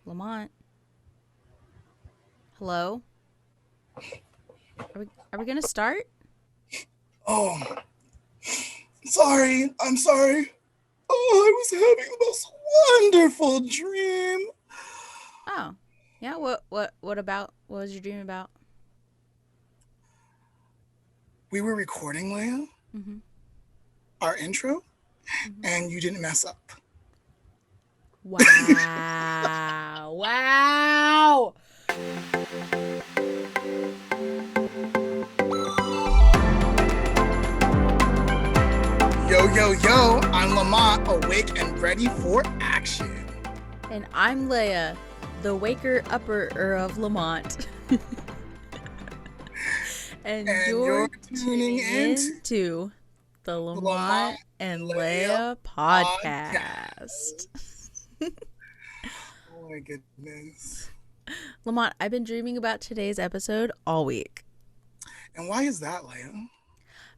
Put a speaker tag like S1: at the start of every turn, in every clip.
S1: Lamont. Hello? Are we gonna start?
S2: Oh, sorry. I'm sorry. Oh, I was having the most wonderful dream.
S1: Oh. Yeah, what was your dream about?
S2: We were recording, Leah,
S1: Mm-hmm.
S2: our intro,
S1: Mm-hmm.
S2: and you didn't mess up.
S1: Wow. Wow.
S2: Yo, I'm Lamont, awake and ready for action.
S1: And I'm Leah, the waker-upper of Lamont. and you're tuning into the Lamont and Leah Podcast.
S2: Oh my goodness.
S1: Lamont, I've been dreaming about today's episode all week.
S2: And why is that, Leah?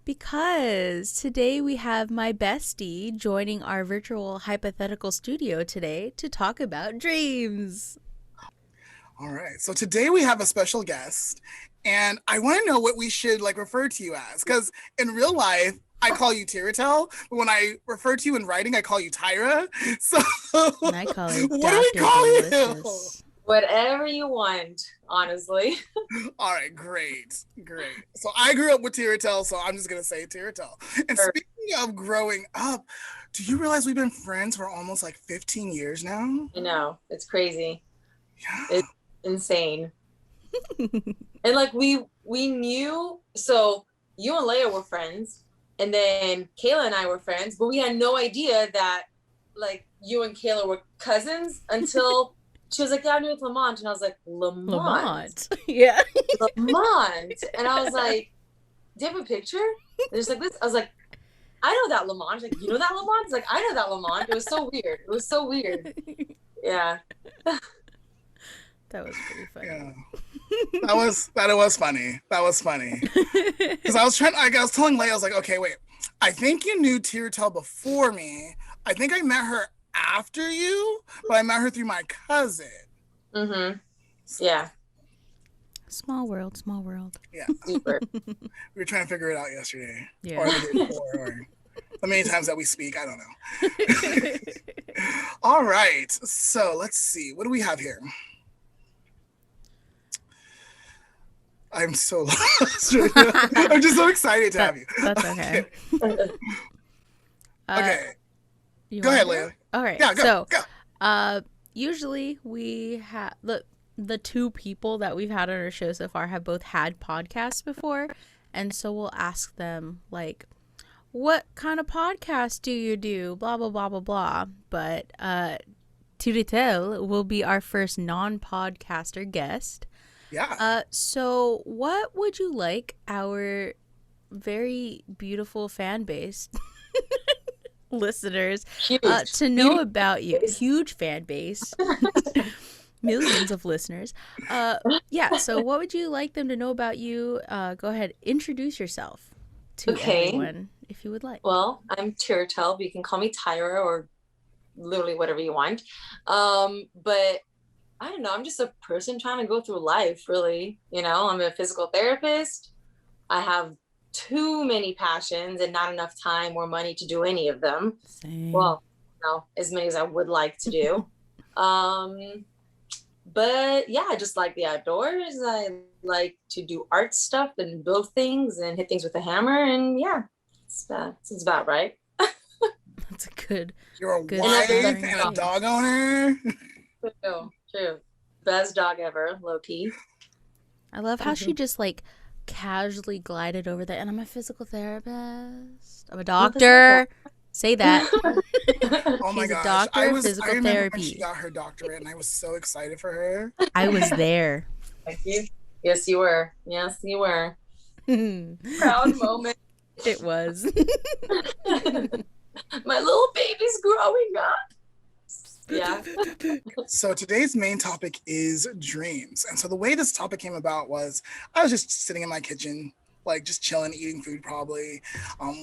S1: Because today we have my bestie joining our virtual hypothetical studio today to talk about dreams.
S2: All right. So today we have a special guest, and I want to know what we should refer to you as, because in real life, I call you Tyretel, but when I refer to you in writing, I call you Tyra. So
S1: And I call it
S2: what do we call
S1: Delicious.
S2: you?
S3: Whatever you want, honestly.
S2: All right, great. So I grew up with Tyretel, so I'm just going to say Tyretel. And speaking of growing up, do you realize we've been friends for almost 15 years now?
S3: I know, it's crazy.
S2: Yeah.
S3: It's insane. And we knew, so you and Leah were friends, and then Kayla and I were friends, but we had no idea that you and Kayla were cousins until she was like, yeah, I'm with Lamont. And I was like, Lamont?
S1: Yeah.
S3: Lamont. And I was like, do you have a picture? There's this. I was like, I know that Lamont. She's like, you know that Lamont? It's like, I know that Lamont. It was so weird. Yeah.
S1: That was pretty funny.
S2: Yeah. That was funny. Because I was telling Leia, I was like, okay, wait. I think you knew Tyretel before me. I think I met her after you, but I met her through my cousin.
S3: Mm-hmm. Yeah.
S1: Small world.
S2: Yeah.
S3: Super.
S2: We were trying to figure it out yesterday.
S1: Yeah.
S2: Or the day before, or the many times that we speak, I don't know. All right. So let's see. What do we have here? I'm so lost right now. I'm just so excited to have you.
S1: That's okay.
S2: Okay.
S1: Go
S2: ahead, Leah.
S1: All right.
S2: Yeah, go.
S1: Usually we have the two people that we've had on our show so far have both had podcasts before, and so we'll ask them what kind of podcast do you do? Blah blah blah blah blah. But Tyretel will be our first non-podcaster guest.
S2: Yeah.
S1: So what would you like our very beautiful fan base listeners to know about you? Huge fan base. Millions of listeners. Yeah, so what would you like them to know about you? Go ahead, introduce yourself to everyone if you would like.
S3: Well, I'm Tyretel, but you can call me Tyra or literally whatever you want. But I don't know, I'm just a person trying to go through life, really. I'm a physical therapist. I have too many passions and not enough time or money to do any of them.
S1: Same.
S3: Well, as many as I would like to do. But yeah, I just like the outdoors. I like to do art stuff and build things and hit things with a hammer. And yeah, it's about right.
S1: That's a good.
S2: You're a
S1: good
S2: wife
S1: starting
S2: and a
S1: point.
S2: dog owner.
S3: True. Best dog ever, low key.
S1: I love how she just casually glided over that. And I'm a physical therapist. I'm a doctor. Say that.
S2: Oh my
S1: She's a
S2: gosh.
S1: doctor
S2: I
S1: of
S2: remember
S1: physical
S2: when
S1: therapy.
S2: she got her doctorate, and I was so excited for her.
S1: I was there.
S3: Thank you. Yes, you were. Proud moment.
S1: It was.
S3: My little baby's growing up. Yeah.
S2: So today's main topic is dreams. And so the way this topic came about was I was just sitting in my kitchen, just chilling, eating food probably.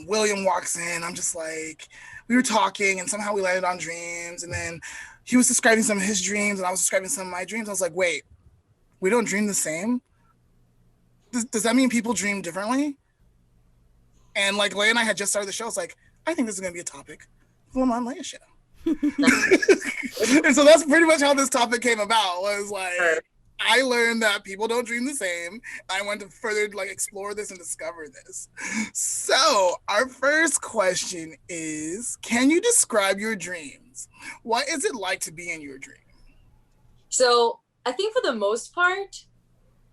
S2: William walks in. I'm just we were talking and somehow we landed on dreams. And then he was describing some of his dreams and I was describing some of my dreams. I was like, wait, we don't dream the same? Does that mean people dream differently? And like Leah and I had just started the show. I was like, I think this is going to be a topic for Lamont and Leah show. And so that's pretty much how this topic came about, was like, I learned that people don't dream the same. I went to further like explore this and discover this. So our first question is, can you describe your dreams? What is it like to be in your dream?
S3: So I think for the most part,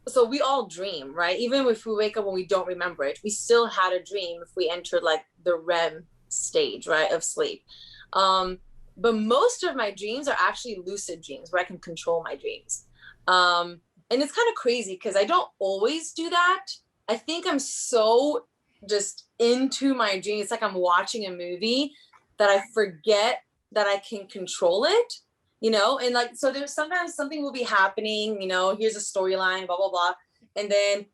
S3: so we all dream, right? Even if we wake up and we don't remember it, we still had a dream if we entered like the REM stage, right, of sleep. But most of my dreams are actually lucid dreams where I can control my dreams. And it's kind of crazy because I don't always do that. I think I'm so just into my dreams. It's like I'm watching a movie that I forget that I can control it, you know? And like, so there's sometimes something will be happening, you know, here's a storyline, blah, blah, blah. And then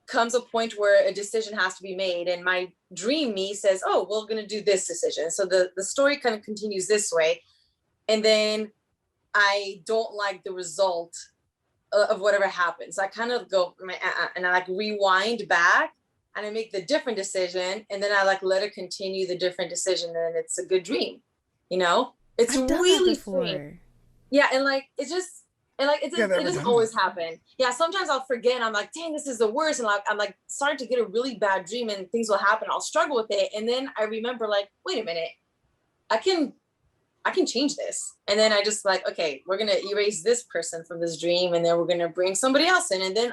S3: comes a point where a decision has to be made. And my dream me says, oh, we're going to do this decision. So the story kind of continues this way. And then I don't like the result of whatever happens. I kind of go and I like rewind back and I make the different decision. And then I like let it continue the different decision. And it's a good dream, you know? It's really free. Yeah. And like, it's just, and like, it doesn't always happen. Yeah. Sometimes I'll forget and I'm like, dang, this is the worst. And like, I'm like starting to get a really bad dream and things will happen. I'll struggle with it. And then I remember like, wait a minute, I can change this. And then I just like, okay, we're going to erase this person from this dream. And then we're going to bring somebody else in. And then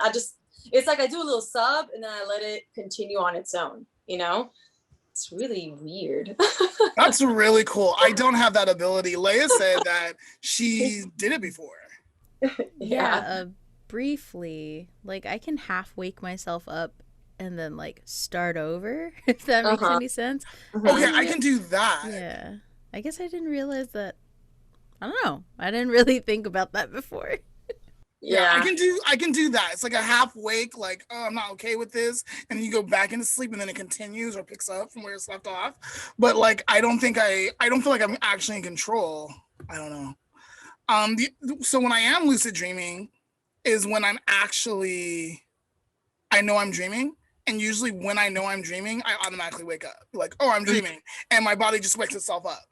S3: it's like I do a little sub and then I let it continue on its own, you know? It's really weird.
S2: That's really cool. I don't have that ability. Leah said that she did it before.
S1: Yeah, briefly. Like I can half wake myself up and then like start over, if that makes any sense.
S2: Okay, I can do that.
S1: Yeah. I guess I didn't realize that. I don't know. I didn't really think about that before.
S2: Yeah, I can do that. It's like a half wake, like, oh, I'm not okay with this, and then you go back into sleep, and then it continues or picks up from where it's left off. But like, I don't feel like I'm actually in control. I don't know. So when I am lucid dreaming, is when I know I'm dreaming, and usually when I know I'm dreaming, I automatically wake up, like, oh, I'm dreaming, and my body just wakes itself up.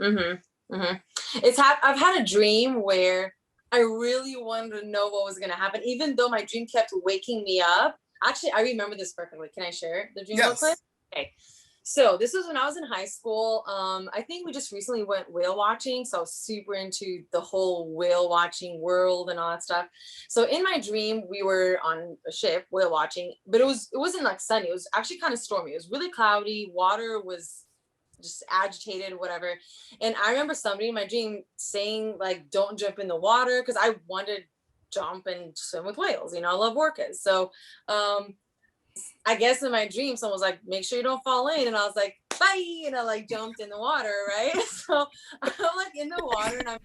S3: I've had a dream where I really wanted to know what was going to happen, even though my dream kept waking me up. Actually, I remember this perfectly. Can I share the dream real quick? Okay. So this was when I was in high school. I think we just recently went whale watching. So I was super into the whole whale watching world and all that stuff. So in my dream, we were on a ship whale watching, but it wasn't like sunny. It was actually kind of stormy. It was really cloudy. Water was just agitated, whatever. And I remember somebody in my dream saying like, don't jump in the water, because I wanted to jump and swim with whales. You know, I love orcas. So I guess in my dream someone was like, make sure you don't fall in, and I was like, bye, and I like jumped in the water, right? So I'm like in the water and I'm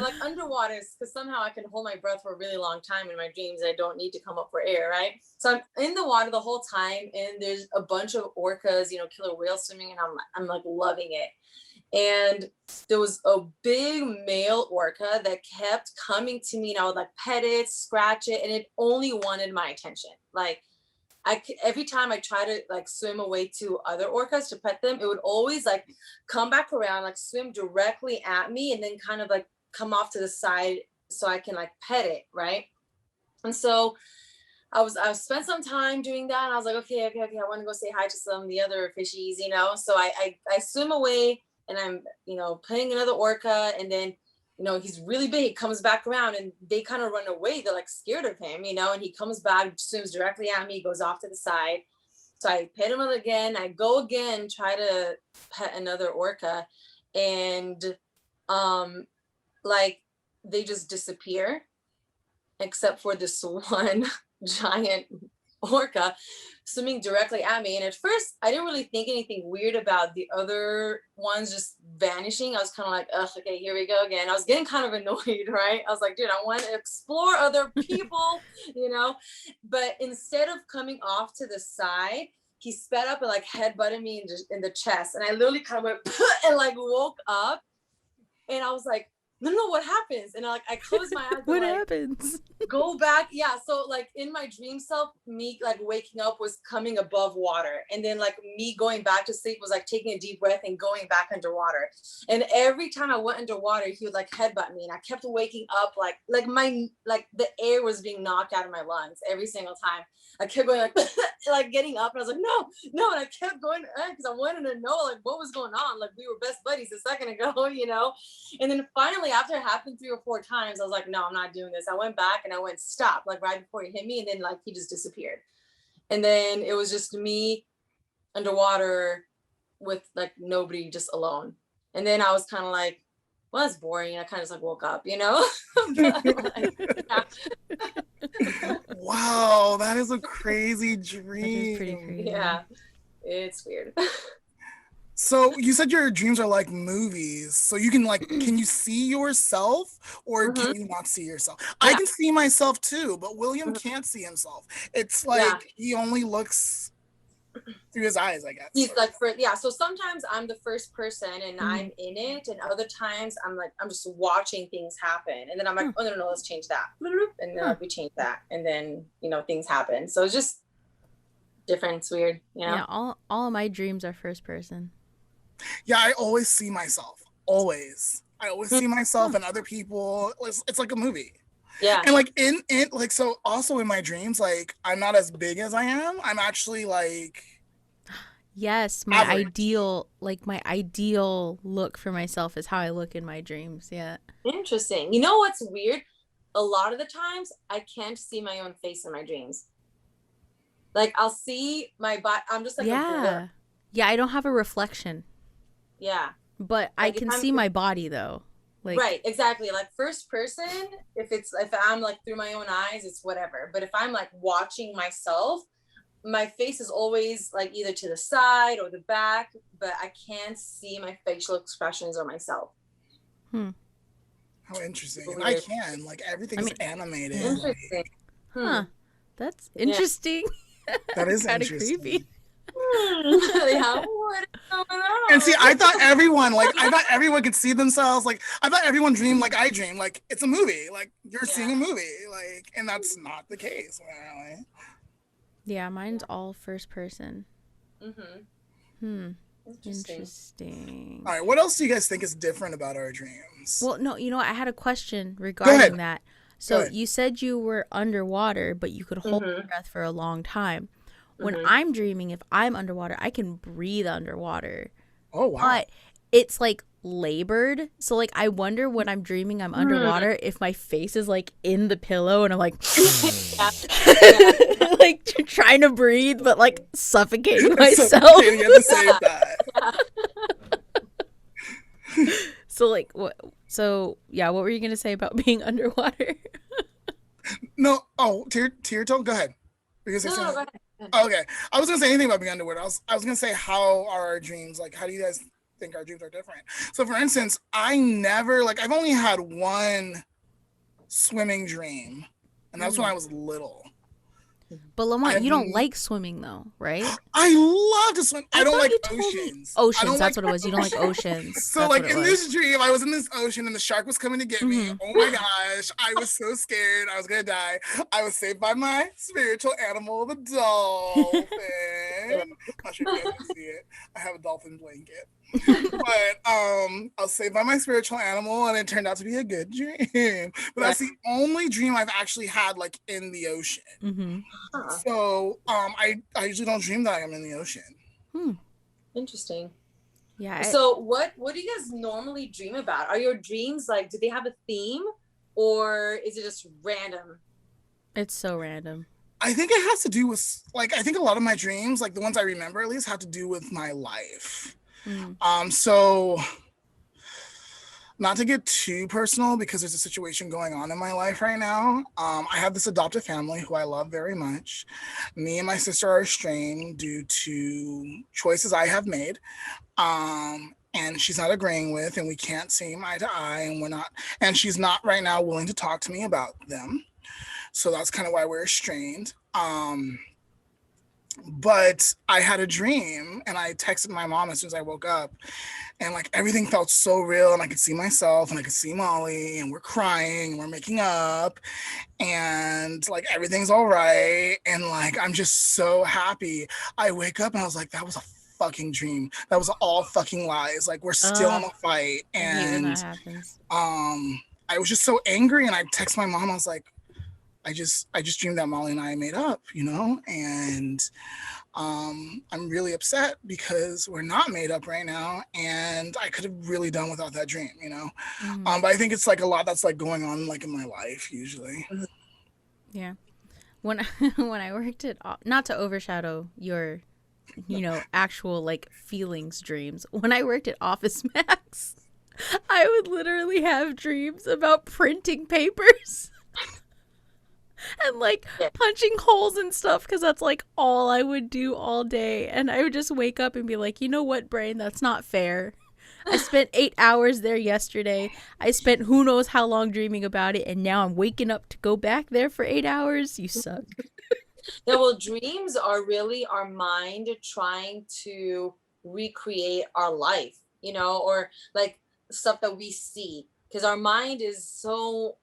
S3: like underwater because somehow I can hold my breath for a really long time in my dreams. I don't need to come up for air, right? So I'm in the water the whole time, and there's a bunch of orcas, you know, killer whales swimming, and I'm like loving it. And there was a big male orca that kept coming to me, and I would like pet it, scratch it, and it only wanted my attention. Like every time I try to like swim away to other orcas to pet them, it would always like come back around, like swim directly at me, and then kind of like come off to the side so I can like pet it, right? And so I spent some time doing that, and I was like, okay, I want to go say hi to some of the other fishies, you know. So I swim away, and I'm, you know, petting another orca, and then, you know, he's really big. He comes back around, and they kind of run away. They're like scared of him, you know. And he comes back, swims directly at me, goes off to the side. So I pet him again. I go again, try to pet another orca, and like they just disappear, except for this one giant orca swimming directly at me. And at first I didn't really think anything weird about the other ones just vanishing. I was kind of like, ugh, okay, here we go again. I was getting kind of annoyed, right? I was like, dude, I want to explore other people, you know. But instead of coming off to the side, he sped up and like headbutted me in the chest, and I literally kind of went and like woke up, and I was like, no, what happens? And I close my eyes.
S1: What
S3: like,
S1: happens?
S3: Go back. Yeah. So like in my dream self, me like waking up was coming above water. And then like me going back to sleep was like taking a deep breath and going back underwater. And every time I went underwater, he would like headbutt me. And I kept waking up like the air was being knocked out of my lungs every single time. I kept going like, like getting up, and I was like, no. And I kept going because I wanted to know like what was going on. Like we were best buddies a second ago, you know? And then finally, after it happened 3 or 4 times, I was like, no, I'm not doing this. I went back and I went, stop, like right before he hit me. And then like he just disappeared. And then it was just me underwater with like nobody, just alone. And then I was kind of like, well, that's boring. I kind of just like woke up, you know?
S2: Wow, that is a crazy dream.
S1: That is pretty crazy.
S3: Yeah, it's weird.
S2: So you said your dreams are like movies. So you can like, can you see yourself or can you not see yourself? Yeah. I can see myself too, but William can't see himself. It's like he only looks through his eyes, I guess.
S3: He's like, so sometimes I'm the first person and I'm in it, and other times I'm just watching things happen, and then I'm like, oh no, let's change that, and then we change that, and then things happen. So it's just different. It's weird,
S1: Yeah, all of my dreams are first person.
S2: Yeah, I always see myself. Always. I always see myself and other people. It's like a movie.
S3: Yeah.
S2: And like in like, so also in my dreams, like I'm not as big as I am. I'm actually like,
S1: yes, my ideal look for myself is how I look in my dreams. Yeah.
S3: Interesting. You know what's weird? A lot of the times I can't see my own face in my dreams. Like I'll see my body. I'm just like,
S1: yeah, I don't have a reflection.
S3: Yeah.
S1: But like I can see my body though. Like,
S3: right, exactly. Like first person, if I'm like through my own eyes, it's whatever. But if I'm like watching myself, my face is always like either to the side or the back, but I can't see my facial expressions or myself.
S2: How interesting. I can, like everything's animated.
S3: Interesting.
S1: Huh. That's interesting.
S2: Yeah. That is
S1: kind of
S2: creepy. And see, I thought everyone could see themselves. Like I thought everyone dreamed like I dream. Like it's a movie. Like you're seeing a movie. Like, and that's not the case apparently.
S1: Yeah, mine's all first person. Interesting.
S2: All right, what else do you guys think is different about our dreams?
S1: Well, no, I had a question regarding that. So you said you were underwater, but you could hold your breath for a long time. When I'm dreaming, if I'm underwater, I can breathe underwater.
S2: Oh, wow.
S1: But it's like labored. So like I wonder when I'm dreaming I'm underwater if my face is like in the pillow and I'm like like trying to breathe but like suffocating myself.
S2: Suffocating at the same time.
S1: So like what? So yeah, what were you gonna say about being underwater?
S2: No. Oh, Tyretel, go ahead. Because
S3: go ahead.
S2: Oh, okay. I was gonna say anything about being underwater. I was gonna say how are our dreams, like how do you guys think our dreams are different? So for instance, I've only had one swimming dream, and that's when I was little.
S1: But Lamont, you don't like swimming though, right?
S2: I love to swim. I don't like oceans.
S1: Oceans, that's what it was. You don't like oceans.
S2: So like in this dream, I was in this ocean and the shark was coming to get me. Oh my gosh. I was so scared. I was going to die. I was saved by my spiritual animal, the dolphin. I'm not sure if you guys can see it. I have a dolphin blanket. But I was saved by my spiritual animal and it turned out to be a good dream. But that's the only dream I've actually had like in the ocean. So I usually don't dream that I'm in the ocean.
S3: Interesting.
S1: Yeah.
S3: So what do you guys normally dream about? Are your dreams like, do they have a theme or is it just random?
S1: It's so random.
S2: I think it has to do with like, I think a lot of my dreams, like the ones I remember at least, have to do with my life. So not to get too personal because there's a situation going on in my life right now. I have this adopted family who I love very much. Me and my sister are estranged due to choices I have made. And she's not agreeing with, and we can't see eye to eye, and she's not right now willing to talk to me about them. So that's kind of why we're estranged. But I had a dream and I texted my mom as soon as I woke up, and like everything felt so real, and I could see myself and I could see Molly, and we're crying and we're making up, and like everything's all right, and like I'm just so happy. I wake up and I was like, that was a fucking dream. That was all fucking lies. Like we're still in a fight.
S1: I hate when that
S2: And
S1: happens.
S2: I was just so angry, and I text my mom. I was like, I just dreamed that Molly and I made up, and I'm really upset because we're not made up right now, and I could have really done without that dream. But I think it's like a lot that's like going on like in my life usually.
S1: Yeah. When when I worked at, not to overshadow your, actual like feelings dreams. When I worked at Office Max, I would literally have dreams about printing papers and like punching holes and stuff, because that's like all I would do all day. And I would just wake up and be like, you know what, brain, that's not fair. I spent 8 hours there yesterday. I spent who knows how long dreaming about it, and now I'm waking up to go back there for 8 hours. You suck.
S3: Yeah, well, dreams are really our mind trying to recreate our life, or like stuff that we see, because our mind is so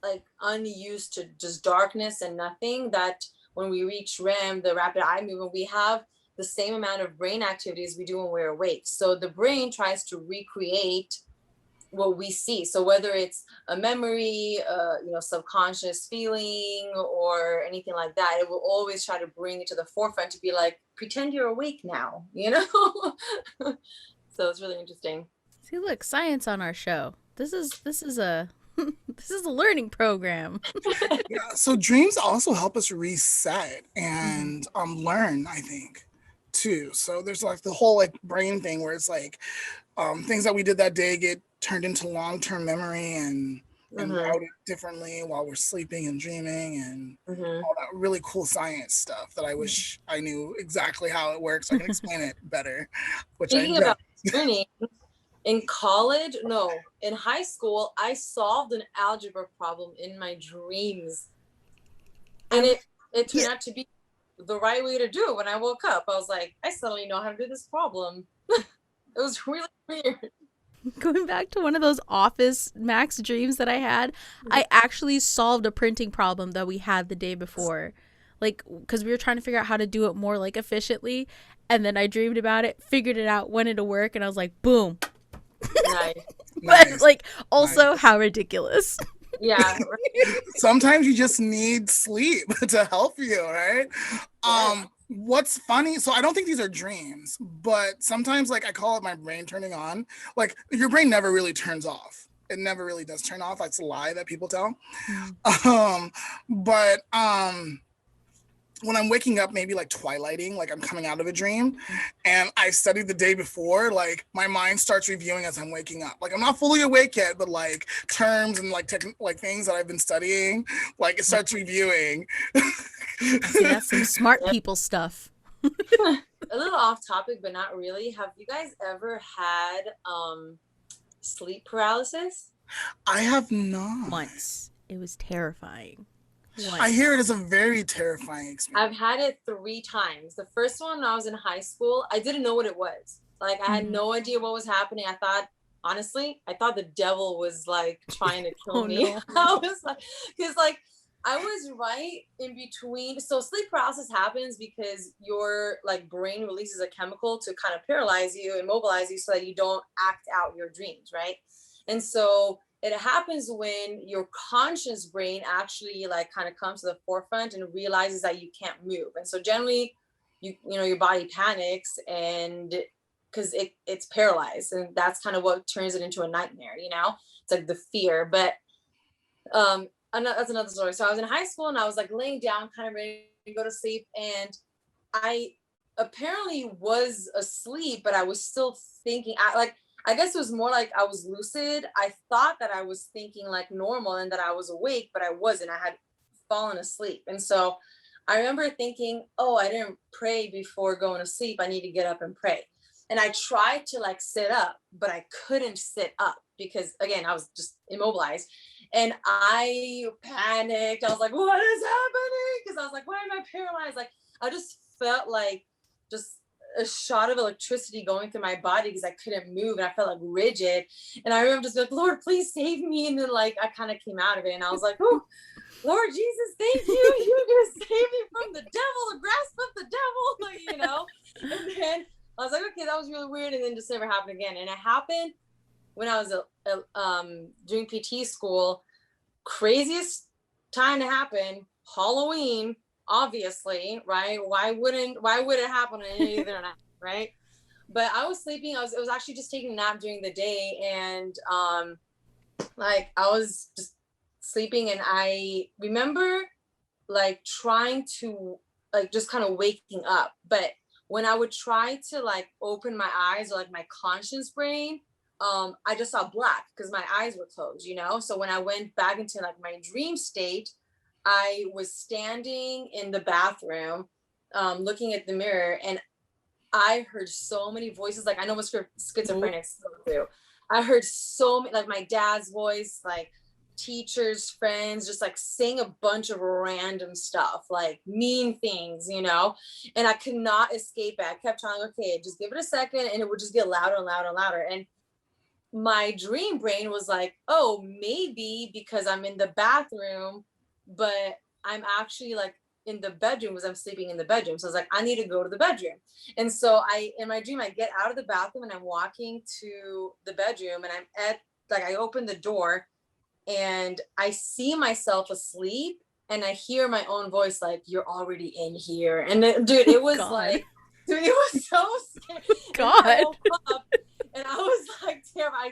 S3: like unused to just darkness and nothing, that when we reach REM, the rapid eye movement, we have the same amount of brain activity as we do when we're awake. So the brain tries to recreate what we see. So whether it's a memory, subconscious feeling, or anything like that, it will always try to bring it to the forefront to be like, pretend you're awake now, So it's really interesting.
S1: See, look, science on our show. This is a this is a learning program.
S2: Yeah, so dreams also help us reset and learn, I think, too. So there's like the whole like brain thing where it's like things that we did that day get turned into long-term memory and routed differently while we're sleeping and dreaming, and all that really cool science stuff that I wish I knew exactly how it works. I can explain it better, which
S3: Speaking
S2: I
S3: about learning, in high school, I solved an algebra problem in my dreams. And it turned out to be the right way to do it. When I woke up, I was like, I suddenly know how to do this problem. It was really weird.
S1: Going back to one of those Office Max dreams that I had, I actually solved a printing problem that we had the day before. Like, because we were trying to figure out how to do it more like efficiently. And then I dreamed about it, figured it out, went into work, and I was like, boom.
S3: Nice.
S1: But like, also how ridiculous.
S3: Yeah. Right.
S2: Sometimes you just need sleep to help you, right? What's funny, so I don't think these are dreams, but sometimes like I call it my brain turning on. Like your brain never really turns off. It never really does turn off. That's a lie that people tell. But when I'm waking up, maybe like twilighting, like I'm coming out of a dream, and I studied the day before, like my mind starts reviewing as I'm waking up. Like I'm not fully awake yet, but like terms and like like things that I've been studying, like it starts reviewing.
S1: See, that's some smart people stuff.
S3: A little off topic, but not really. Have you guys ever had sleep paralysis?
S2: I have not.
S1: Once. It was terrifying. Once.
S2: I hear it is a very terrifying experience.
S3: I've had it 3 times. The first one, when I was in high school, I didn't know what it was. Like I had no idea what was happening. I thought the devil was like trying to kill me. No. I was like, because like I was right in between. So sleep paralysis happens because your like brain releases a chemical to kind of paralyze you, immobilize you, so that you don't act out your dreams, right? And so it happens when your conscious brain actually like kind of comes to the forefront and realizes that you can't move. And so generally your body panics, and because it's paralyzed, and that's kind of what turns it into a nightmare. It's like the fear. But that's another story. So I was in high school and I was like laying down kind of ready to go to sleep, and I apparently was asleep, but I was still thinking. I guess it was more like I was lucid. I thought that I was thinking like normal and that I was awake, but I wasn't. I had fallen asleep. And so I remember thinking, oh, I didn't pray before going to sleep. I need to get up and pray. And I tried to like sit up, but I couldn't sit up because, again, I was just immobilized. And I panicked. I was like, what is happening? Because I was like, why am I paralyzed? Like, I just felt like just a shot of electricity going through my body because I couldn't move and I felt like rigid. And I remember just like, Lord, please save me. And then like I kind of came out of it and I was like, oh, Lord Jesus, thank you. You just saved me from the devil, the grasp of the devil, like, you know. And then I was like, okay, that was really weird. And then just never happened again. And it happened when I was doing PT school. Craziest time to happen, Halloween, obviously, right? Why would it happen on any other night, right? But I was sleeping. It was actually just taking a nap during the day, and like I was just sleeping, and I remember like trying to like just kind of waking up, but when I would try to like open my eyes, or like my conscious brain, I just saw black because my eyes were closed, you know? So when I went back into like my dream state, I was standing in the bathroom, looking at the mirror, and I heard so many voices. Like I know what schizophrenics go through. I heard so many, like my dad's voice, like teachers, friends, just like saying a bunch of random stuff, like mean things, you know? And I could not escape it. I kept trying, okay, just give it a second, and it would just get louder and louder and louder. And my dream brain was like, oh, maybe because I'm in the bathroom, but I'm actually like in the bedroom because I'm sleeping in the bedroom. So I was like, I need to go to the bedroom. And so in my dream, I get out of the bathroom and I'm walking to the bedroom, and I open the door and I see myself asleep, and I hear my own voice like, you're already in here. And then, dude, it was like, dude, it was so scary.
S1: God.
S3: And I was like terrified.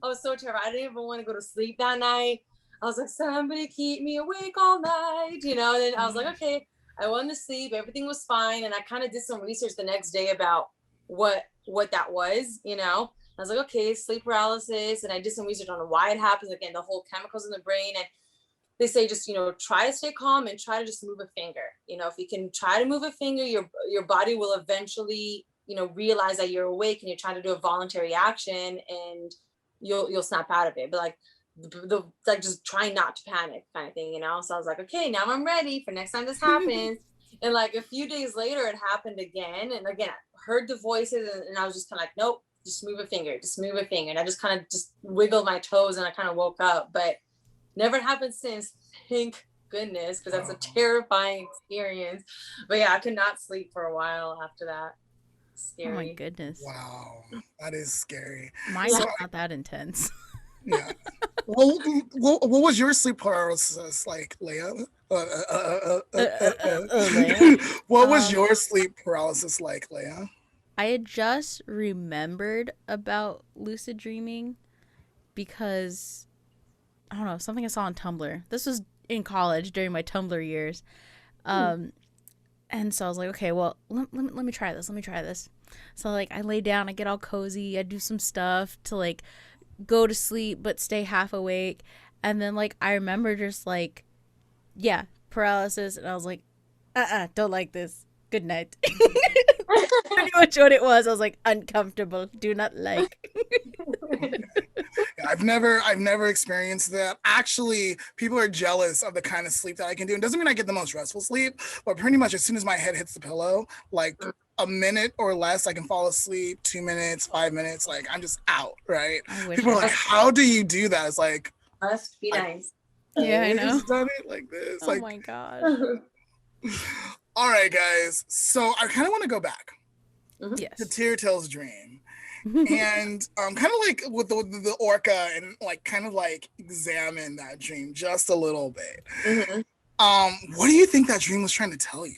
S3: I was so terrified. I didn't even want to go to sleep that night. I was like, somebody keep me awake all night, you know? And then I was like, okay, I went to sleep. Everything was fine. And I kind of did some research the next day about what that was, you know? I was like, okay, sleep paralysis. And I did some research on why it happens. Again, the whole chemicals in the brain. And they say just, you know, try to stay calm and try to just move a finger. You know, if you can try to move a finger, your body will eventually, you know, realize that you're awake and you're trying to do a voluntary action, and you'll snap out of it. But like the like just trying not to panic kind of thing, you know? So I was like, okay, now I'm ready for next time this happens. And like a few days later, it happened again. And again, I heard the voices, and I was just kind of like, nope, just move a finger, just move a finger. And I just kind of just wiggled my toes, and I kind of woke up, but never happened since. Thank goodness, because that's a terrifying experience. But yeah, I could not sleep for a while after that. Scary.
S1: Oh my goodness.
S2: Wow, that is scary.
S1: Mine's not that intense.
S2: Yeah. What was your sleep paralysis like, Leah?
S1: Leah?
S2: What was your sleep paralysis like, Leah?
S1: I had just remembered about lucid dreaming because, I don't know, something I saw on Tumblr. This was in college during my Tumblr years. And so I was like, okay, well, let me try this. Let me try this. So like I lay down, I get all cozy, I do some stuff to like go to sleep but stay half awake. And then like I remember just like, yeah, paralysis. And I was like, don't like this. Good night. Pretty much what it was. I was like, uncomfortable. Do not like.
S2: I've never experienced that. Actually, people are jealous of the kind of sleep that I can do. It doesn't mean I get the most restful sleep, but pretty much as soon as my head hits the pillow, like a minute or less, I can fall asleep. 2 minutes, 5 minutes, like I'm just out, right? People are like, how do you do that? It's like,
S3: must be nice.
S1: Yeah, I know.
S2: Done it like this.
S1: Oh
S2: like,
S1: my God.
S2: All right, guys. So I kind of want to go back
S1: Yes.
S2: to Tyretel's dream. And kind of like with the orca, and like kind of like examine that dream just a little bit. What do you think that dream was trying to tell you?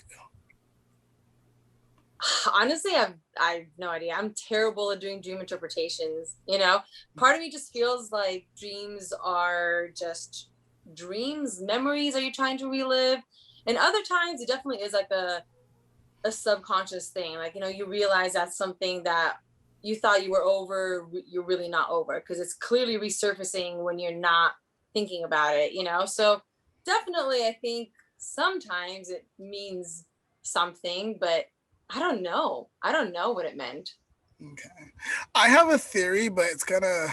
S3: Honestly, I have no idea. I'm terrible at doing dream interpretations, you know? Part of me just feels like dreams are just dreams, memories are you trying to relive? And other times it definitely is like a subconscious thing. Like, you know, you realize that's something that you thought you were over, you're really not over, because it's clearly resurfacing when you're not thinking about it, you know? So definitely, I think sometimes it means something, but I don't know. I don't know what it meant.
S2: Okay. I have a theory, but it's gonna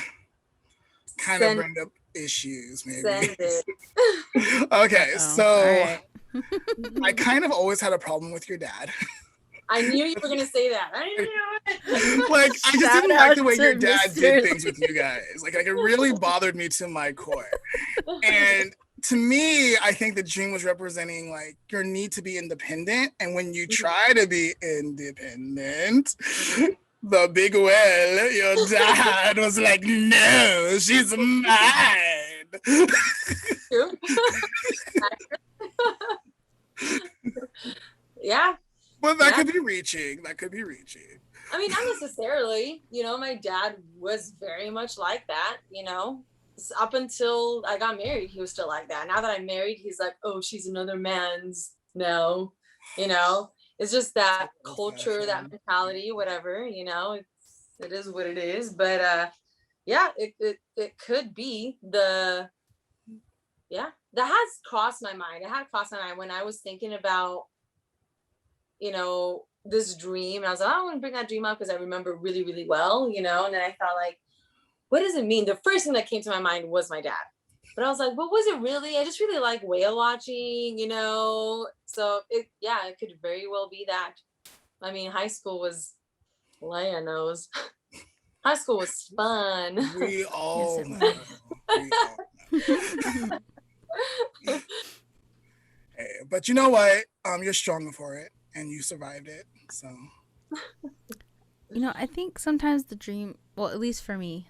S2: kind of bring up issues, maybe.
S3: Send it.
S2: Okay, so
S1: All right.
S2: I kind of always had a problem with your dad.
S3: I knew you were gonna say that. I knew it.
S2: Like, I just
S1: Shout
S2: didn't like the
S1: out
S2: way
S1: to
S2: your dad
S1: Mr.
S2: did things with you guys. Like it really bothered me to my core. And to me, I think the dream was representing like your need to be independent. And when you try to be independent, the big well, your dad was like, no, she's mine.
S3: True. Yeah.
S2: But that could be reaching. That could be reaching.
S3: I mean, not necessarily. You know, my dad was very much like that, you know. Up until I got married, he was still like that. Now that I'm married, he's like, oh, she's another man's. No, you know, it's just that culture, that mentality, whatever, you know, it is what it is. But yeah, it could be that has crossed my mind. It had crossed my mind when I was thinking about, you know, this dream. And I was like, I don't want to bring that dream up because I remember really, really well, you know, and then I felt like, what does it mean? The first thing that came to my mind was my dad. But I was like, what was it really? I just really like whale watching, you know? So it could very well be that. I mean, high school was, Leah knows. High school was fun.
S2: We all know. Hey, but you know what? You're stronger for it and you survived it. So
S1: You know, I think sometimes the dream, well, at least for me,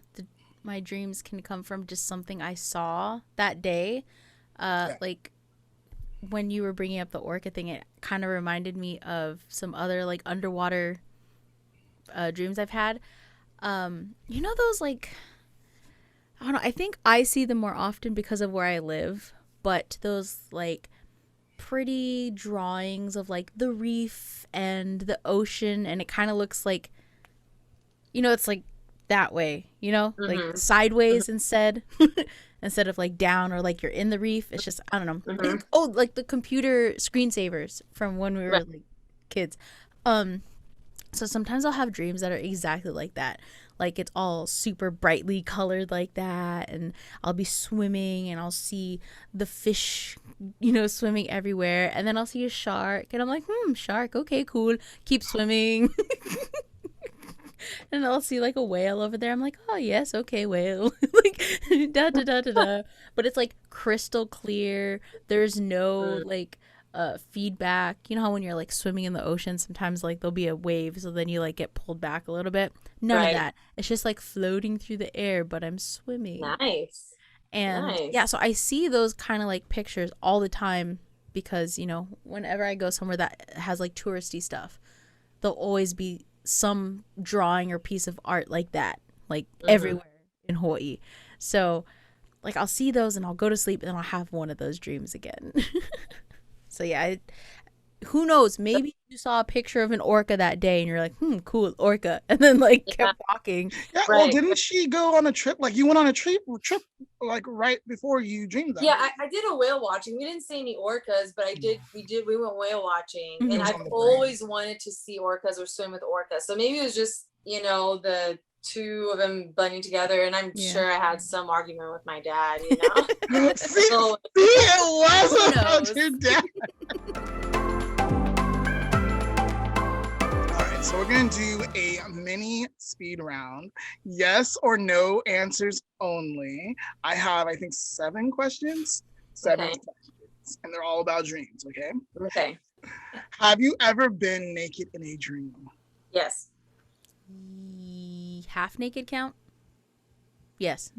S1: my dreams can come from just something I saw that day. Like when you were bringing up the orca thing, it kind of reminded me of some other like underwater dreams I've had. You know, those like, I don't know, I think I see them more often because of where I live, but those like pretty drawings of like the reef and the ocean, and it kind of looks like, you know, it's like that way, you know, like sideways instead of like down or like you're in the reef. It's just, I don't know. Oh, like the computer screensavers from when we were like kids. So sometimes I'll have dreams that are exactly like that. Like it's all super brightly colored like that, and I'll be swimming and I'll see the fish, you know, swimming everywhere, and then I'll see a shark and I'm like, shark, okay, cool, keep swimming. And I'll see like a whale over there. I'm like, oh yes, okay, whale. Like da da da da da. But it's like crystal clear. There's no like feedback. You know how when you're like swimming in the ocean, sometimes like there'll be a wave, so then you like get pulled back a little bit. None of that. It's just like floating through the air, but I'm swimming.
S3: Nice.
S1: And yeah, so I see those kind of like pictures all the time because, you know, whenever I go somewhere that has like touristy stuff, there'll always be some drawing or piece of art like that, like everywhere in Hawaii. So like I'll see those and I'll go to sleep and then I'll have one of those dreams again. So yeah, who knows, maybe you saw a picture of an orca that day and you're like, cool, orca, and then like kept walking.
S2: Yeah, well, didn't she go on a trip? Like you went on a trip like right before you dreamed that.
S3: Yeah, I did a whale watching. We didn't see any orcas, but we went whale watching. And I've always wanted to see orcas or swim with orcas. So maybe it was just, you know, the two of them blending together, and I'm sure I had some argument with my dad, you know.
S2: See, it was about your dad. So we're going to do a mini speed round. Yes or no answers only. I have, I think, 7 questions. 7 questions. And they're all about dreams, okay?
S3: Okay.
S2: Have you ever been naked in a dream?
S3: Yes.
S1: Half naked count? Yes.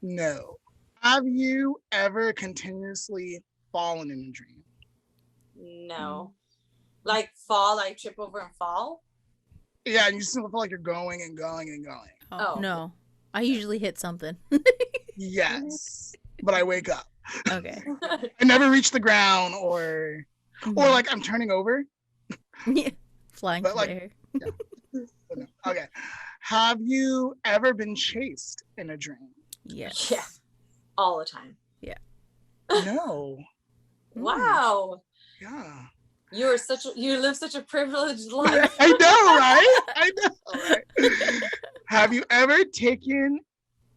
S2: No. Have you ever continuously fallen in a dream?
S3: No. Like fall, like trip over and fall?
S2: Yeah, and you still feel like you're going and going and going.
S1: Oh. No. I usually hit something.
S2: Yes. But I wake up.
S1: Okay.
S2: I never reach the ground or like I'm turning over.
S1: Yeah. Flying through
S2: like,
S1: the air.
S2: Yeah. No. Okay. Have you ever been chased in a dream?
S1: Yes.
S3: Yeah. All the time.
S1: Yeah.
S2: No.
S3: Wow.
S2: Yeah.
S3: You live such a privileged life.
S2: I know, right? I know, right? Have you ever taken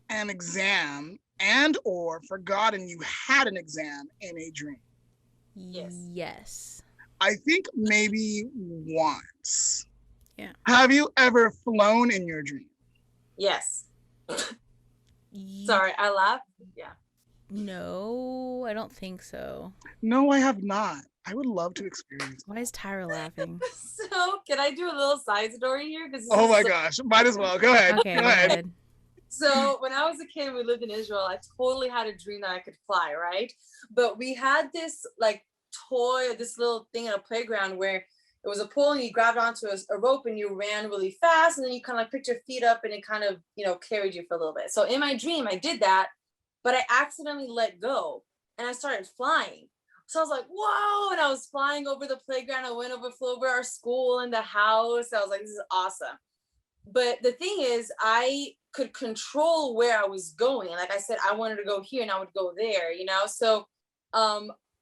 S2: an exam and or forgotten you had an exam in a dream?
S1: Yes.
S2: I think maybe once.
S1: Yeah.
S2: Have you ever flown in your dream?
S3: Yes. Sorry, I laughed. Yeah.
S1: No, I don't think so.
S2: No, I have not. I would love to experience.
S1: Why is Tyra laughing?
S3: So, can I do a little side story here?
S2: Oh my gosh, might as well. Go ahead.
S1: Okay, go ahead.
S3: So when I was a kid, we lived in Israel. I totally had a dream that I could fly, right? But we had this like toy, this little thing in a playground where it was a pole and you grabbed onto a rope and you ran really fast, and then you kind of like picked your feet up and it kind of, carried you for a little bit. So in my dream, I did that, but I accidentally let go and I started flying. So I was like, whoa, and I was flying over the playground. I flew over our school and the house. I was like, this is awesome. But the thing is, I could control where I was going. Like I said, I wanted to go here and I would go there, So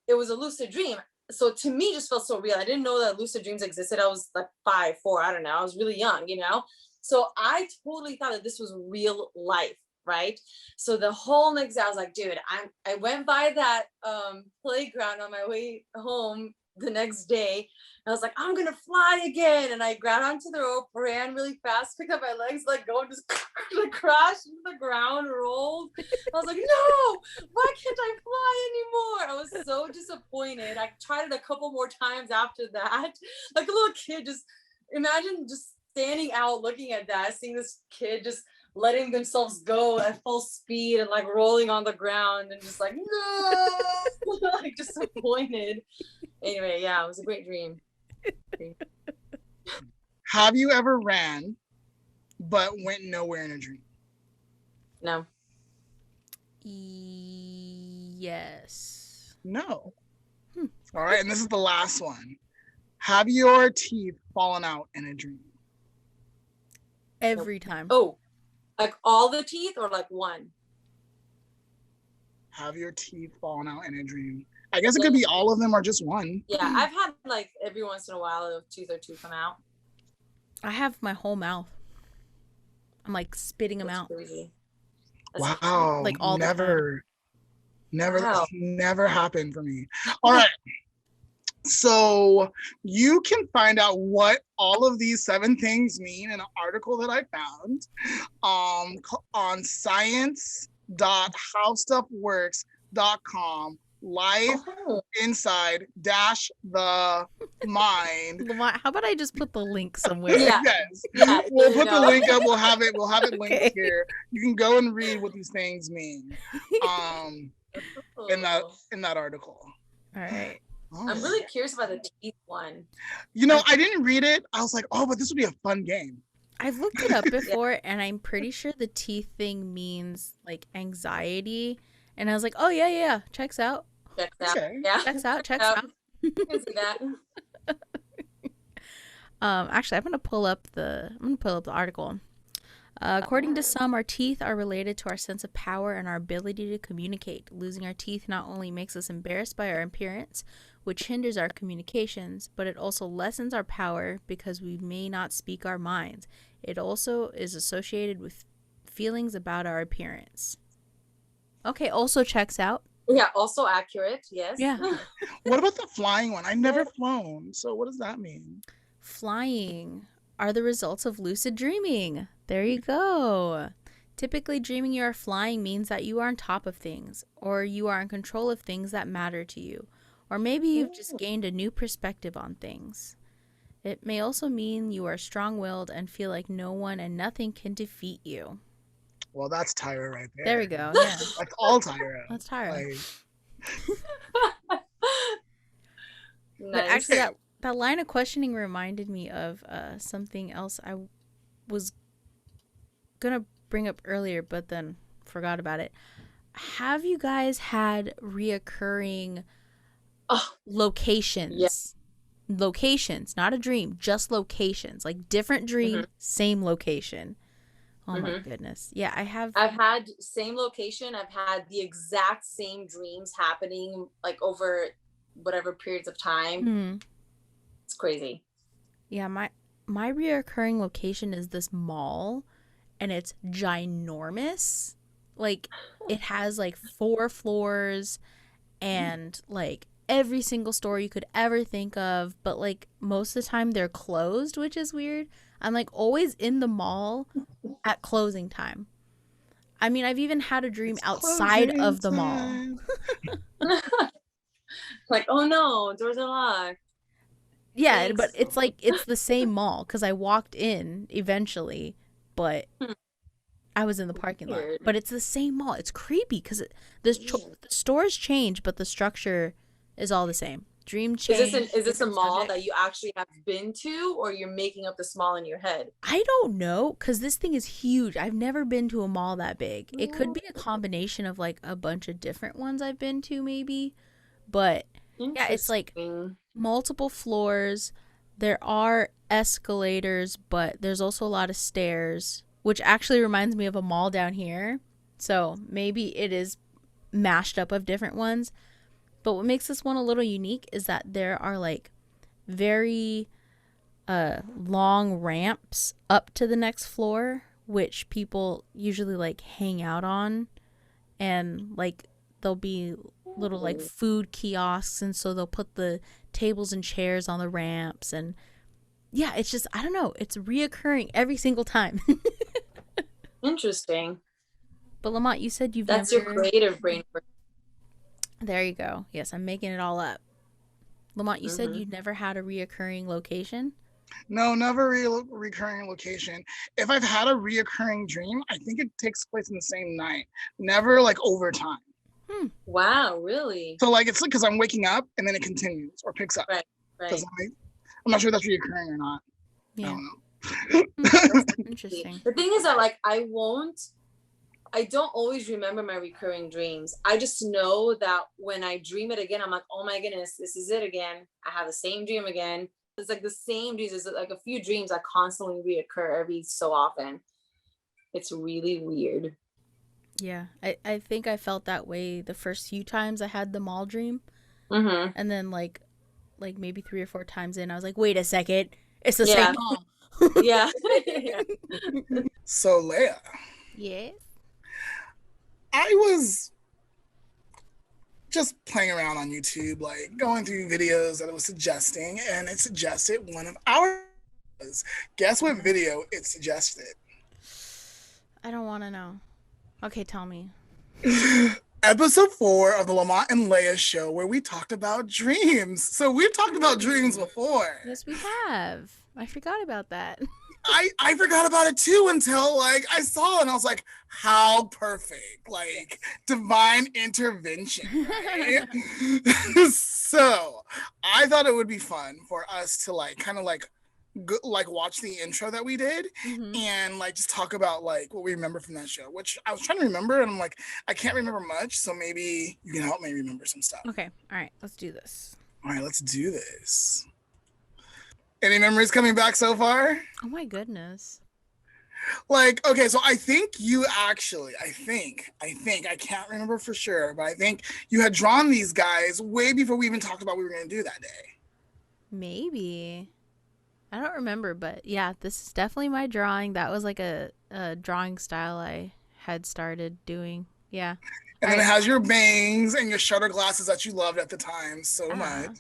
S3: it was a lucid dream. So to me, it just felt so real. I didn't know that lucid dreams existed. I was like 5, 4, I don't know. I was really young, So I totally thought that this was real life, right? So the whole next day, I was like, dude, I went by that playground on my way home the next day. I was like, I'm gonna fly again. And I grabbed onto the rope, ran really fast, picked up my legs, let go, and just crashed into the ground, rolled. I was like, no, why can't I fly anymore? I was so disappointed. I tried it a couple more times after that. Like a little kid, just imagine just standing out looking at that, seeing this kid just letting themselves go at full speed and like rolling on the ground and just like, no, like disappointed. Anyway, yeah, it was a great dream.
S2: Have you ever ran but went nowhere in a dream?
S3: No.
S1: Yes.
S2: No. All right, and this is the last one. Have your teeth fallen out in a dream?
S1: Every time.
S3: Oh, like all the teeth or like one?
S2: Have your teeth fallen out in a dream? I guess it could be all of them or just one.
S3: Yeah, I've had like every once in a while a tooth or two come out.
S1: I have my whole mouth. I'm like spitting them out.
S3: Crazy.
S2: Wow.
S1: Like all the time.
S2: Never happened for me. All right. So you can find out what all of these 7 things mean in an article that I found on science.howstuffworks.com. Life inside the mind.
S1: Lamont, how about I just put the link somewhere?
S3: Yeah.
S2: Yes.
S3: Yeah,
S2: We'll put the link up. We'll have it linked here. You can go and read what these things mean. In that article.
S1: All right.
S3: I'm really curious about the teeth one.
S2: I didn't read it. I was like, oh, but this would be a fun game.
S1: I've looked it up before and I'm pretty sure the teeth thing means like anxiety. And I was like, oh yeah, checks out.
S3: Checks out.
S2: Okay.
S3: Yeah.
S1: Checks out. I
S3: can see that.
S1: Actually, I'm gonna pull up the article. According to some, our teeth are related to our sense of power and our ability to communicate. Losing our teeth not only makes us embarrassed by our appearance, which hinders our communications, but it also lessens our power because we may not speak our minds. It also is associated with feelings about our appearance. Okay, also checks out.
S3: Yeah, also accurate, yes.
S1: Yeah.
S2: What about the flying one? I've never flown. So what does that mean?
S1: Flying are the results of lucid dreaming. There you go. Typically, dreaming you are flying means that you are on top of things, or you are in control of things that matter to you, or maybe you've just gained a new perspective on things. It may also mean you are strong-willed and feel like no one and nothing can defeat you.
S2: Well, that's Tyra right there.
S1: There we go. Yeah.
S2: That's all Tyra.
S1: That's Tyra.
S3: Nice.
S1: But actually, that line of questioning reminded me of something else I was gonna bring up earlier, but then forgot about it. Have you guys had reoccurring locations?
S3: Yes.
S1: Locations, not a dream, just locations. Like different dream, same location. Oh my goodness. Yeah, I have.
S3: I've had same location. I've had the exact same dreams happening like over whatever periods of time. It's crazy.
S1: Yeah, my reoccurring location is this mall, and it's ginormous. Like it has like 4 floors, and like every single store you could ever think of, but like most of the time they're closed, which is weird. I'm like always in the mall at closing time. I mean, I've even had a dream outside of the mall.
S3: Like, oh no, doors are locked.
S1: Yeah,
S3: Thanks.
S1: but it's like it's the same mall because I walked in eventually, but I was in the parking lot.
S3: Weird.
S1: But it's the same mall. It's creepy because the stores change, but the structure is all the same. Dream change.
S3: Is this a mall that you actually have been to, or you're making up this mall in your head?
S1: I don't know, because this thing is huge. I've never been to a mall that big. It could be a combination of like a bunch of different ones I've been to maybe. But yeah, it's like multiple floors. There are escalators, but there's also a lot of stairs, which actually reminds me of a mall down here. So maybe it is mashed up of different ones. But what makes this one a little unique is that there are like very long ramps up to the next floor, which people usually like hang out on. And like there'll be little like food kiosks, and so they'll put the tables and chairs on the ramps. And yeah, it's just, I don't know, it's reoccurring every single time.
S3: Interesting.
S1: But Lamont, you said
S3: That's your creative brain.
S1: There you go. Yes, I'm making it all up. Lamont, you said you'd never had a reoccurring location?
S2: No, never recurring location. If I've had a reoccurring dream, I think it takes place in the same night. Never like over time.
S3: Wow, really?
S2: So like it's like because I'm waking up and then it continues or picks up.
S3: Right.
S2: I'm not sure if that's reoccurring or not.
S1: Yeah.
S2: I don't know.
S1: Interesting.
S3: The thing is that like I don't always remember my recurring dreams. I just know that when I dream it again, I'm like, oh my goodness, this is it again. I have the same dream again. It's like the same dreams. There's like a few dreams that constantly reoccur every so often. It's really weird.
S1: Yeah, I think I felt that way the first few times I had the mall dream. And then like maybe 3 or 4 times in, I was like, wait a second, it's the same mall.
S3: Yeah.
S2: So Leah.
S1: Yes.
S2: I was just playing around on YouTube, like going through videos that it was suggesting, and it suggested one of our videos. Guess what video it suggested?
S1: I don't want to know. Okay, tell me.
S2: Episode 4 of the Lamont and Leah show, where we talked about dreams. So we've talked about dreams before.
S1: Yes, we have. I forgot about that.
S2: I forgot about it too until like I saw it and I was like, how perfect, like divine intervention, right? So I thought it would be fun for us to like kind of like watch the intro that we did and like just talk about like what we remember from that show, which I was trying to remember and I'm like, I can't remember much, so maybe you can help me remember some stuff.
S1: Okay, all right, let's do this.
S2: All right, let's do this. Any memories coming back so far?
S1: Oh my goodness.
S2: Like, okay, so I think you actually, I think, I can't remember for sure, but I think you had drawn these guys way before we even talked about what we were going to do that day.
S1: Maybe. I don't remember, but yeah, this is definitely my drawing. That was like a drawing style I had started doing. Yeah.
S2: And then it has your bangs and your shutter glasses that you loved at the time so much.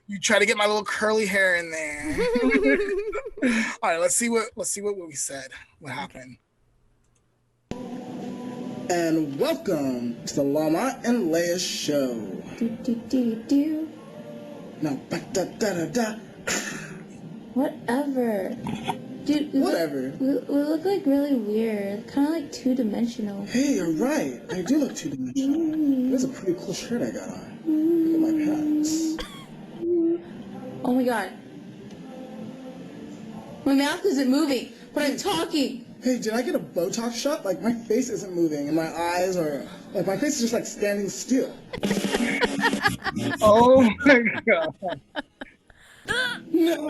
S2: You try to get my little curly hair in there. All right, let's see what we said. What happened?
S4: And welcome to the Lamont and Leah show.
S5: Do.
S4: No, da.
S5: Whatever. Dude,
S4: Whatever.
S5: We look like really weird. Kind of like 2-dimensional.
S4: Hey, you're right. I do look 2-dimensional. That's a pretty cool shirt I got on. Look at my pants.
S5: Oh my god. My mouth isn't moving, but I'm talking.
S4: Hey, did I get a Botox shot? Like, my face isn't moving, and my eyes are... Like, my face is just, like, standing still.
S2: Oh, my God.
S4: No.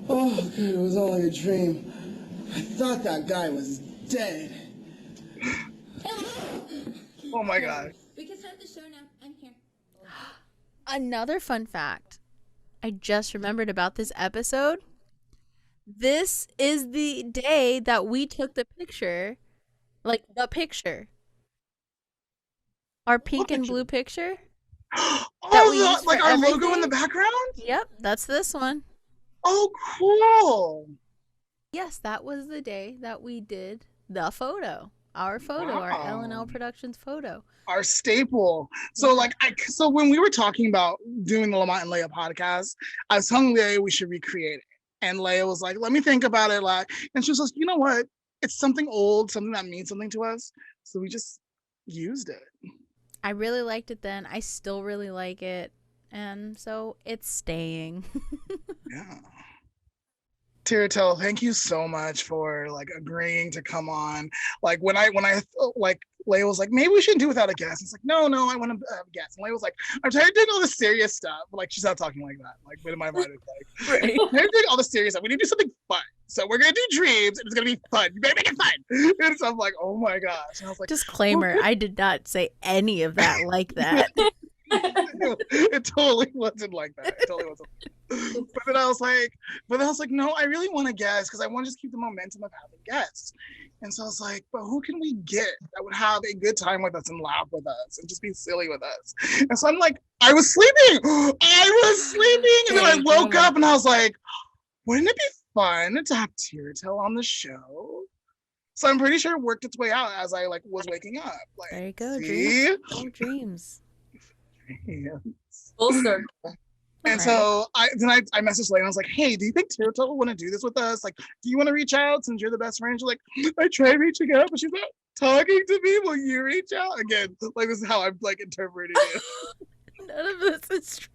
S4: Oh, God, it was only a dream. I thought that guy was dead.
S2: Oh, my God.
S5: We can start the show now. I'm here.
S1: Another fun fact I just remembered about this episode. This is the day that we took the picture Like the picture. Our pink and
S2: picture?
S1: blue picture.
S2: Oh, like our logo in the background?
S1: Yep, that's this one.
S2: Oh, cool.
S1: Yes, that was the day that we did the photo. Our photo, our L&L Productions photo.
S2: Our staple. So so when we were talking about doing the Lamont and Leah podcast, I was telling Leah we should recreate it. And Leah was like, let me think about it. And she was like, you know what? It's something old, something that means something to us. So we just used it.
S1: I really liked it then. I still really like it. And so it's staying.
S2: Yeah. Tyretel, thank you so much for agreeing to come on. When I Leah was like, maybe we shouldn't do without a guest. It's like, no, I want to have a guest. And Leah was like, I'm tired of doing all the serious stuff. She's not talking like that. But in my mind, it's like, right. I'm tired of doing all the serious stuff. We need to do something fun. So we're gonna do dreams, and it's gonna be fun. You better make it fun. And so I'm like, oh my gosh. And I was like,
S1: disclaimer, I did not say any of that like that.
S2: It totally wasn't like that. It totally wasn't. But then I was like, no, I really want to guest because I want to just keep the momentum of having guests. And so I was like, but who can we get that would have a good time with us and laugh with us and just be silly with us? And so I'm like, I was sleeping. And then I woke up and I was like, wouldn't it be fun to have Tyretel on the show? So I'm pretty sure it worked its way out as I was waking up.
S1: There you go,
S2: see?
S1: Dreams.
S3: Full circle.
S2: And so I messaged Leah and I was like, hey, do you think Tyretel will want to do this with us? Do you want to reach out since you're the best friend? She's like, I tried reaching out, but she's not talking to me. Will you reach out? Again, this is how I'm interpreting it.
S1: None of this is true.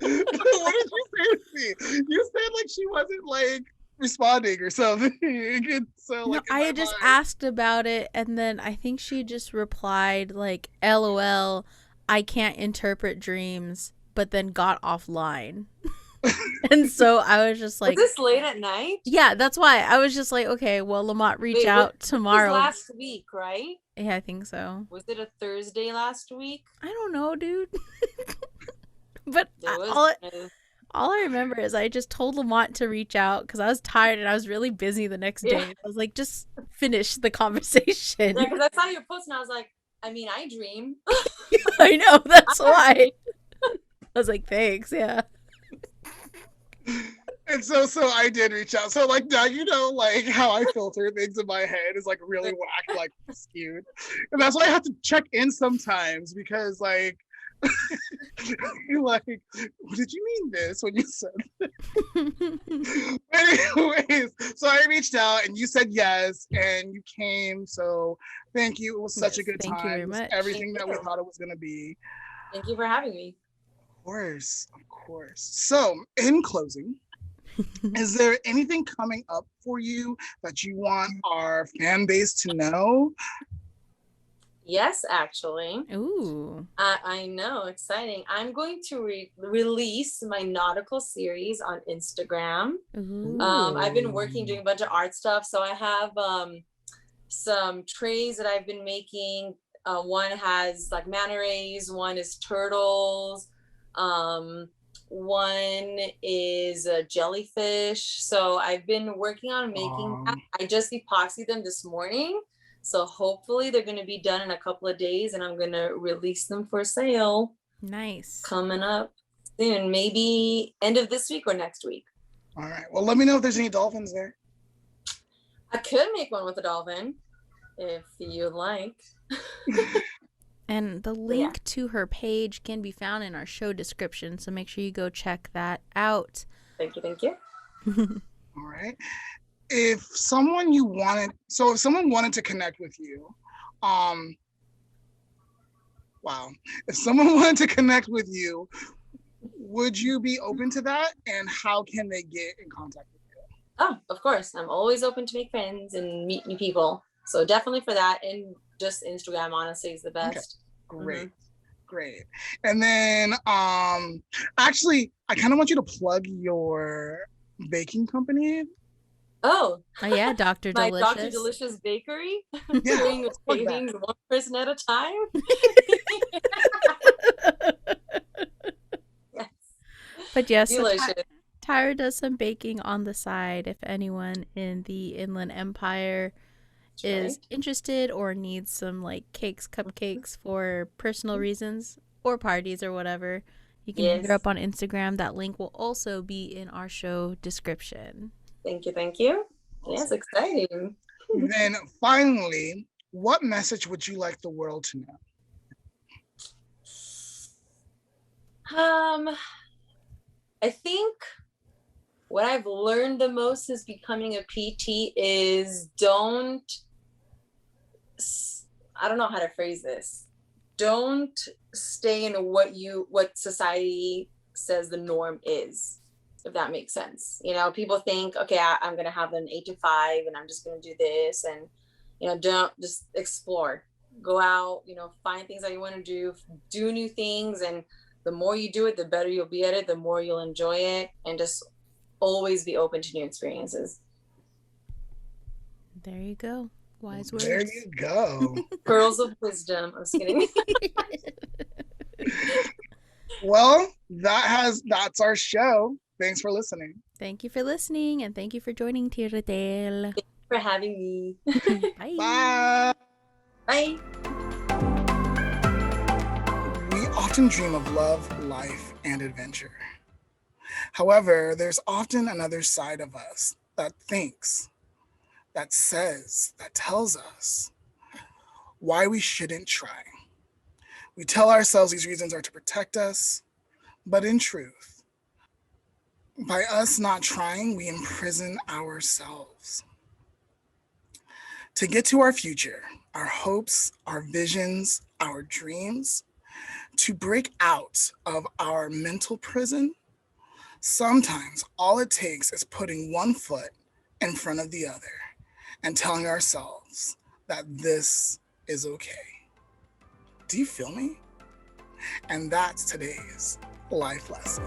S2: What did you say to me? You said she wasn't responding or something. And so
S1: no, I had just asked about it, and then I think she just replied LOL, I can't interpret dreams, but then got offline. And so I was just like,
S3: was this late at night?
S1: Yeah, that's why I was just like, okay, well, Lamont, reach out tomorrow.
S3: It was last week, right?
S1: Yeah, I think so.
S3: Was it a Thursday last week?
S1: I don't know, dude. But all I remember is I just told Lamont to reach out because I was tired and I was really busy the next day. Yeah. I was like, just finish the conversation.
S3: Yeah, because I saw your post and I was like, I dream.
S1: I know, that's why. I was like, thanks, yeah.
S2: And so I did reach out. So now you know how I filter things in my head is really whack, skewed. And that's why I have to check in sometimes because you're like, did you mean this when you said that? Anyways, so I reached out and you said yes and you came. So thank you. It was such a good time.
S1: Thank you very much.
S2: Everything that we thought it was going to be.
S3: Thank you for having me.
S2: Of course. So in closing, is there anything coming up for you that you want our fan base to know?
S3: Yes, actually.
S1: Ooh.
S3: I know, exciting. I'm going to release my nautical series on Instagram. I've been doing a bunch of art stuff. So I have some trays that I've been making. One has manta rays, one is turtles, one is a jellyfish. So I've been working on making that. I just epoxied them this morning. So hopefully they're going to be done in a couple of days and I'm going to release them for sale.
S1: Nice.
S3: Coming up soon, maybe end of this week or next week.
S2: All right. Well, let me know if there's any dolphins there.
S3: I could make one with a dolphin if you like.
S1: And the link to her page can be found in our show description. So make sure you go check that out.
S3: Thank you.
S2: All right. If someone wanted to connect with you, if someone wanted to connect with you, would you be open to that? And how can they get in contact with you?
S3: Oh, of course. I'm always open to make friends and meet new people. So definitely for that. And just Instagram, honestly, is the best.
S2: Okay. Great. And then, actually, I kind of want you to plug your baking company.
S3: Oh
S1: yeah, Dr. Delicious.
S3: My Dr. Delicious Bakery.
S2: Yeah,
S3: doing cravings one person at a time. Yes.
S1: But yes,
S3: delicious.
S1: So Tyra does some baking on the side. If anyone in the Inland Empire is interested or needs some like cakes, cupcakes for personal reasons or parties or whatever, you can hit her up on Instagram. That link will also be in our show description.
S3: Thank you. Thank you. Yes, exciting.
S2: Then finally, what message would you like the world to know?
S3: I think what I've learned the most since becoming a PT is I don't know how to phrase this. Don't stay in what society says the norm is, if that makes sense. You know, people think, okay, I'm going to have an 8 to 5 and I'm just going to do this. And, you know, don't just explore, go out, you know, find things that you want to do new things. And the more you do it, the better you'll be at it, the more you'll enjoy it, and just always be open to new experiences.
S1: There you go. Wise words.
S2: There you go.
S3: Pearls of wisdom. I'm just kidding.
S2: Well, that's our show. Thanks for listening.
S1: Thank you for listening, and thank you for joining Tyretel.
S3: Thank you for having me.
S1: Bye.
S2: Bye.
S3: Bye.
S2: We often dream of love, life, and adventure. However, there's often another side of us that thinks, that says, that tells us why we shouldn't try. We tell ourselves these reasons are to protect us, but in truth, by us not trying, we imprison ourselves. To get to our future, our hopes, our visions, our dreams, to break out of our mental prison, sometimes all it takes is putting one foot in front of the other and telling ourselves that this is okay. Do you feel me? And that's today's life lesson.